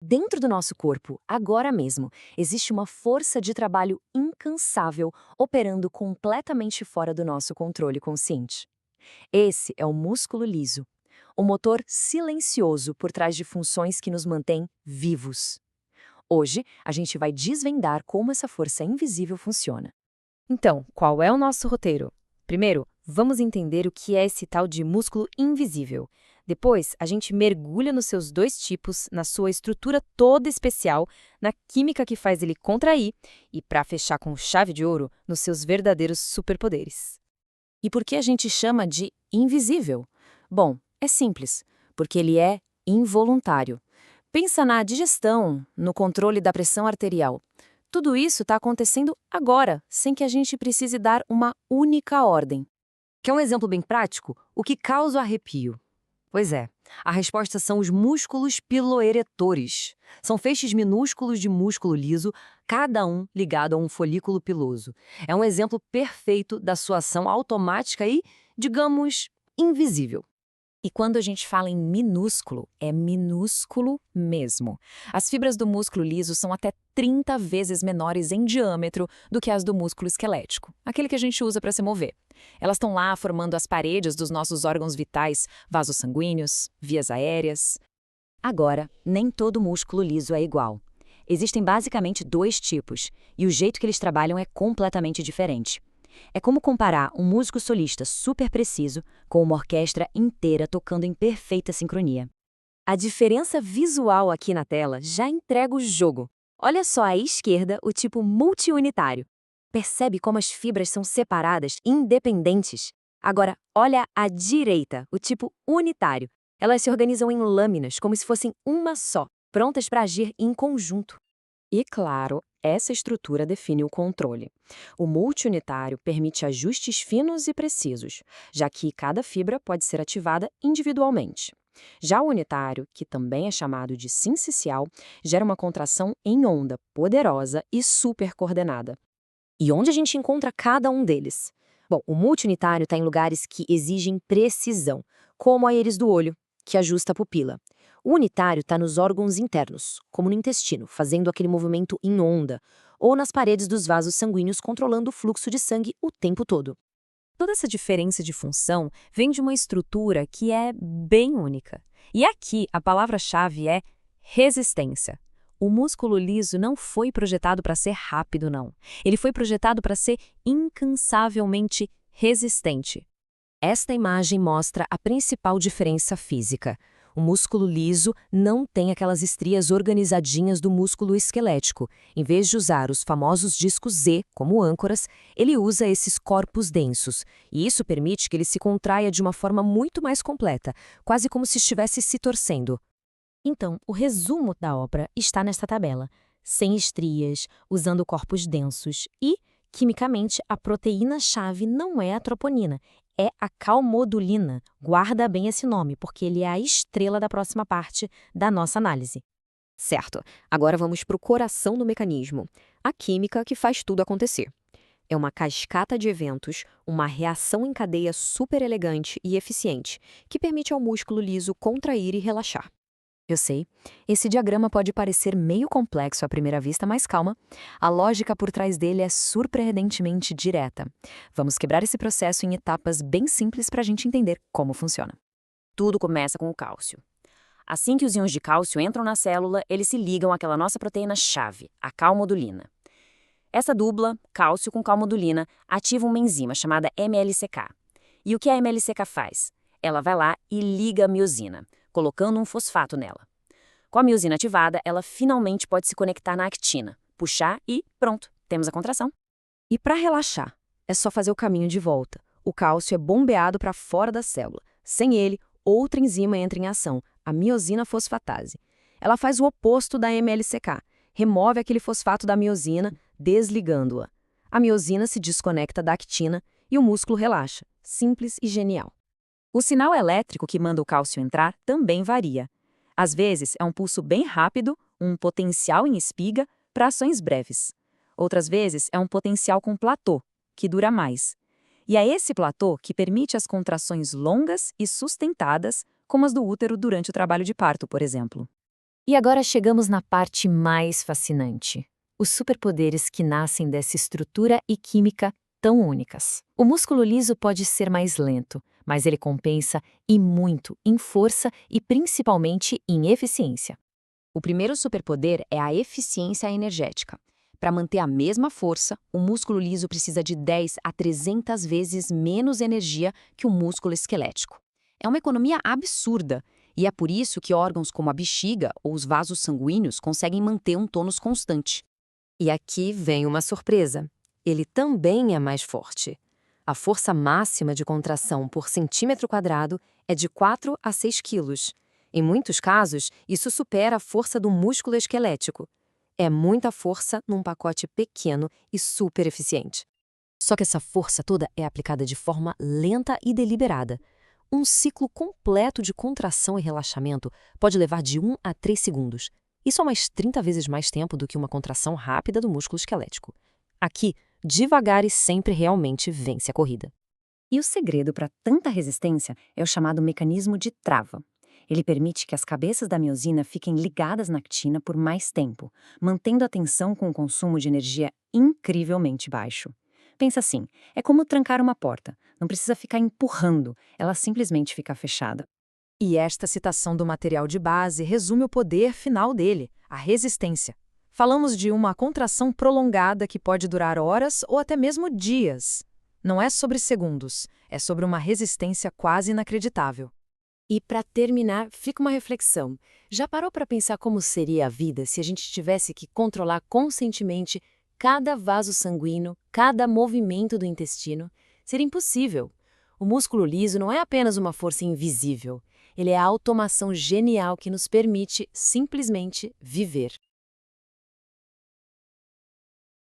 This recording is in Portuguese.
Dentro do nosso corpo, agora mesmo, existe uma força de trabalho incansável operando completamente fora do nosso controle consciente. Esse é o músculo liso, o motor silencioso por trás de funções que nos mantém vivos. Hoje, a gente vai desvendar como essa força invisível funciona. Então, qual é o nosso roteiro? Primeiro, vamos entender o que é esse tal de músculo invisível. Depois, a gente mergulha nos seus dois tipos, na sua estrutura toda especial, na química que faz ele contrair e, para fechar com chave de ouro, nos seus verdadeiros superpoderes. E por que a gente chama de invisível? Bom, é simples, porque ele é involuntário. Pensa na digestão, no controle da pressão arterial. Tudo isso está acontecendo agora, sem que a gente precise dar uma única ordem. Quer um exemplo bem prático? O que causa o arrepio? Pois é, a resposta são os músculos piloeretores. São feixes minúsculos de músculo liso, cada um ligado a um folículo piloso. É um exemplo perfeito da sua ação automática e, digamos, invisível. E quando a gente fala em minúsculo, é minúsculo mesmo. As fibras do músculo liso são até 30 vezes menores em diâmetro do que as do músculo esquelético, aquele que a gente usa para se mover. Elas estão lá formando as paredes dos nossos órgãos vitais, vasos sanguíneos, vias aéreas. Agora, nem todo músculo liso é igual. Existem basicamente dois tipos, e o jeito que eles trabalham é completamente diferente. É como comparar um músico solista super preciso com uma orquestra inteira tocando em perfeita sincronia. A diferença visual aqui na tela já entrega o jogo. Olha só à esquerda o tipo multiunitário. Percebe como as fibras são separadas, independentes? Agora, olha à direita, o tipo unitário. Elas se organizam em lâminas, como se fossem uma só, prontas para agir em conjunto. E, claro, essa estrutura define o controle. O multiunitário permite ajustes finos e precisos, já que cada fibra pode ser ativada individualmente. Já o unitário, que também é chamado de sincicial, gera uma contração em onda poderosa e super coordenada. E onde a gente encontra cada um deles? Bom, o multiunitário está em lugares que exigem precisão, como a íris do olho, que ajusta a pupila. O unitário está nos órgãos internos, como no intestino, fazendo aquele movimento em onda, ou nas paredes dos vasos sanguíneos, controlando o fluxo de sangue o tempo todo. Toda essa diferença de função vem de uma estrutura que é bem única. E aqui a palavra-chave é resistência. O músculo liso não foi projetado para ser rápido, não. Ele foi projetado para ser incansavelmente resistente. Esta imagem mostra a principal diferença física. O músculo liso não tem aquelas estrias organizadinhas do músculo esquelético. Em vez de usar os famosos discos Z como âncoras, ele usa esses corpos densos. E isso permite que ele se contraia de uma forma muito mais completa, quase como se estivesse se torcendo. Então, o resumo da obra está nesta tabela. Sem estrias, usando corpos densos e, quimicamente, a proteína-chave não é a troponina, é a calmodulina. Guarda bem esse nome, porque ele é a estrela da próxima parte da nossa análise. Certo, agora vamos para o coração do mecanismo, a química que faz tudo acontecer. É uma cascata de eventos, uma reação em cadeia super elegante e eficiente, que permite ao músculo liso contrair e relaxar. Eu sei, esse diagrama pode parecer meio complexo à primeira vista, mas calma, a lógica por trás dele é surpreendentemente direta. Vamos quebrar esse processo em etapas bem simples para a gente entender como funciona. Tudo começa com o cálcio. Assim que os íons de cálcio entram na célula, eles se ligam àquela nossa proteína-chave, a calmodulina. Essa dupla, cálcio com calmodulina, ativa uma enzima chamada MLCK. E o que a MLCK faz? Ela vai lá e liga a miosina, colocando um fosfato nela. Com a miosina ativada, ela finalmente pode se conectar na actina, puxar e pronto, temos a contração. E para relaxar, é só fazer o caminho de volta. O cálcio é bombeado para fora da célula. Sem ele, outra enzima entra em ação, a miosina fosfatase. Ela faz o oposto da MLCK, remove aquele fosfato da miosina, desligando-a. A miosina se desconecta da actina e o músculo relaxa. Simples e genial. O sinal elétrico que manda o cálcio entrar também varia. Às vezes é um pulso bem rápido, um potencial em espiga, para ações breves. Outras vezes é um potencial com platô, que dura mais. E é esse platô que permite as contrações longas e sustentadas, como as do útero durante o trabalho de parto, por exemplo. E agora chegamos na parte mais fascinante: os superpoderes que nascem dessa estrutura e química tão únicas. O músculo liso pode ser mais lento, mas ele compensa e muito em força e principalmente em eficiência. O primeiro superpoder é a eficiência energética. Para manter a mesma força, o músculo liso precisa de 10 a 300 vezes menos energia que o músculo esquelético. É uma economia absurda, e é por isso que órgãos como a bexiga ou os vasos sanguíneos conseguem manter um tônus constante. E aqui vem uma surpresa. Ele também é mais forte. A força máxima de contração por centímetro quadrado é de 4 a 6 quilos. Em muitos casos, isso supera a força do músculo esquelético. É muita força num pacote pequeno e super eficiente. Só que essa força toda é aplicada de forma lenta e deliberada. Um ciclo completo de contração e relaxamento pode levar de 1 a 3 segundos. Isso é mais 30 vezes mais tempo do que uma contração rápida do músculo esquelético. Aqui, devagar e sempre realmente vence a corrida. E o segredo para tanta resistência é o chamado mecanismo de trava. Ele permite que as cabeças da miosina fiquem ligadas na actina por mais tempo, mantendo a tensão com um consumo de energia incrivelmente baixo. Pensa assim, é como trancar uma porta. Não precisa ficar empurrando, ela simplesmente fica fechada. E esta citação do material de base resume o poder final dele, a resistência. Falamos de uma contração prolongada que pode durar horas ou até mesmo dias. Não é sobre segundos, é sobre uma resistência quase inacreditável. E para terminar, fica uma reflexão. Já parou para pensar como seria a vida se a gente tivesse que controlar conscientemente cada vaso sanguíneo, cada movimento do intestino? Seria impossível. O músculo liso não é apenas uma força invisível. Ele é a automação genial que nos permite simplesmente viver.